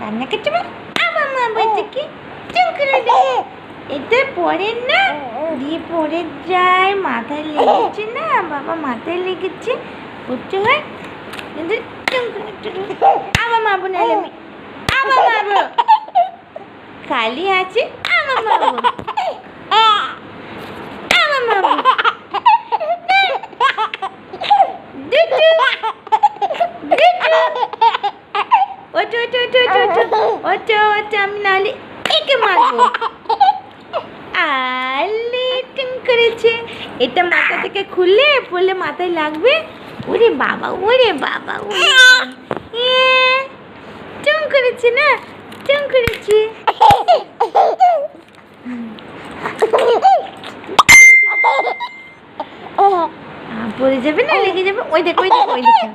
কান্না করছে আবার মা বলছে কি চুপ করে দে। এটা পরে না দিয়ে পরে যায়, মাথায় লেগেছে না বাবা, মাথায় লেগেছে করতে হয় কিন্তু আবার মারবো, নাহলে আমি আবার মারবো, খালি আছে আবার মারবো, আবার মারবো। ওটো ওটো ওটো ওটো ওটো ওটো, আমি নাহলে একে মারবো। আলে টুং করেছে, এটা মাথা থেকে খুললে পড়লে মাথায় লাগবে। ওরে বাবা ওরে বাবা ওরে টুং করেছে না, টুং করেছে। পড়ে যাবে না, লেগে যাবে। ওই দেখো ওই দেখো ওই দেখো।